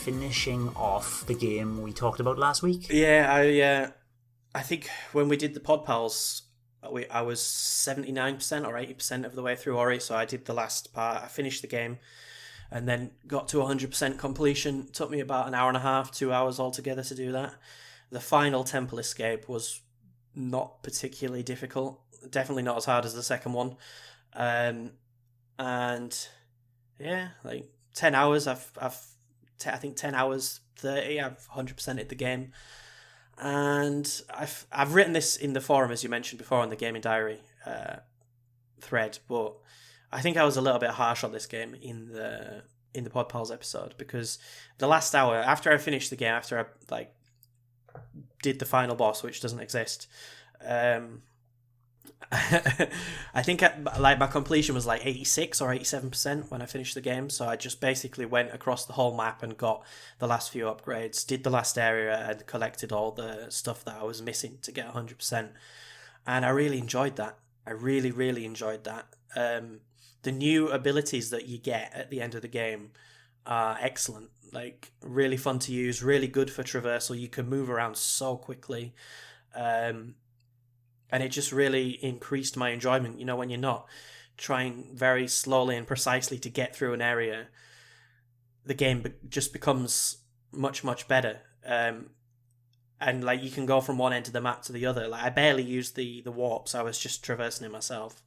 finishing off the game we talked about last week. Yeah, I think when we did the PodPals, I was 79% or 80% of the way through Ori, so I did the last part. I finished the game and then got to 100% completion. It took me about an hour and a half, 2 hours altogether to do that. The final temple escape was not particularly difficult. Definitely not as hard as the second one. And yeah, like 10 hours, I think 10 hours 30, I've 100%ed the game. And I've written this in the forum, as you mentioned before, on the Gaming Diary thread, but I think I was a little bit harsh on this game in the PodPals episode, because the last hour, after I finished the game, after I did the final boss, which doesn't exist, I think my completion was like 86 or 87% when I finished the game. So I just basically went across the whole map and got the last few upgrades, did the last area, and collected all the stuff that I was missing to get 100%. And I really enjoyed that. I really, really enjoyed that. The new abilities that you get at the end of the game are excellent. Like, really fun to use, really good for traversal. You can move around so quickly. And it just really increased my enjoyment. You know, when you're not trying very slowly and precisely to get through an area, the game just becomes much, much better. And like, you can go from one end of the map to the other. Like, I barely used the warps. I was just traversing it myself.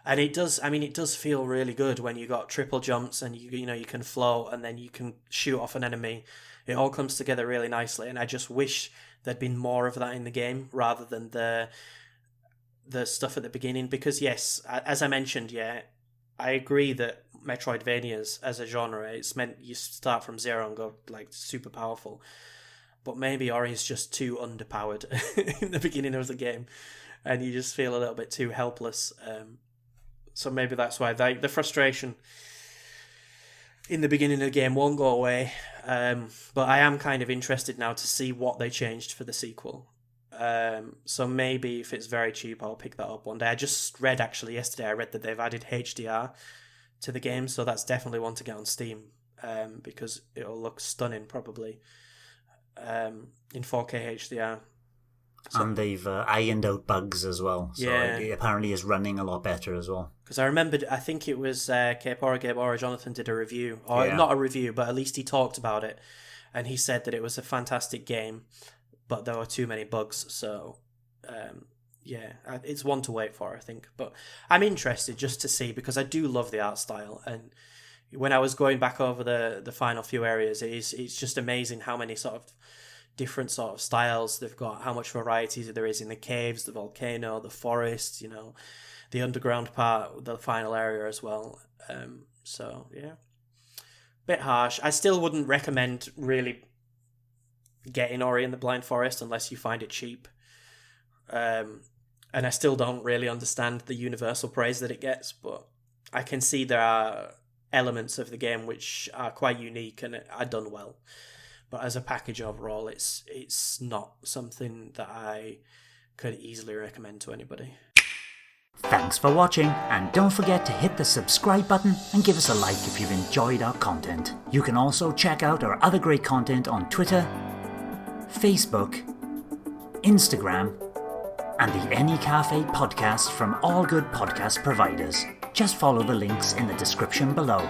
And it does feel really good when you got triple jumps and you can float and then you can shoot off an enemy. It all comes together really nicely. And I just wish there'd been more of that in the game rather than the stuff at the beginning, because yes, as I mentioned, I agree that Metroidvanias as a genre, it's meant you start from zero and go like super powerful, but maybe Ori is just too underpowered in the beginning of the game and you just feel a little bit too helpless, so maybe that's why the frustration in the beginning of the game won't go away, but I am kind of interested now to see what they changed for the sequel. So maybe if it's very cheap, I'll pick that up one day. I just read yesterday, I read that they've added HDR to the game, so that's definitely one to get on Steam, because it'll look stunning probably in 4K HDR. So, and they've ironed out bugs as well, so it apparently is running a lot better as well. Because I remembered, I think it was K-Pora Jonathan did a review, or not a review, but at least he talked about it, and he said that it was a fantastic game, but there were too many bugs, so it's one to wait for, I think. But I'm interested just to see, because I do love the art style, and when I was going back over the final few areas, it's just amazing how many sort of different sort of styles they've got, how much variety there is in the caves, the volcano, the forest, the underground part, the final area as well. So yeah, bit harsh. I still wouldn't recommend really getting Ori in the Blind Forest unless you find it cheap. And I still don't really understand the universal praise that it gets, but I can see there are elements of the game which are quite unique and are done well. But as a package overall, it's not something that I could easily recommend to anybody. Thanks for watching, and don't forget to hit the subscribe button and give us a like if you've enjoyed our content. You can also check out our other great content on Twitter, Facebook, Instagram, and the N-E Café podcast from all good podcast providers. Just follow the links in the description below.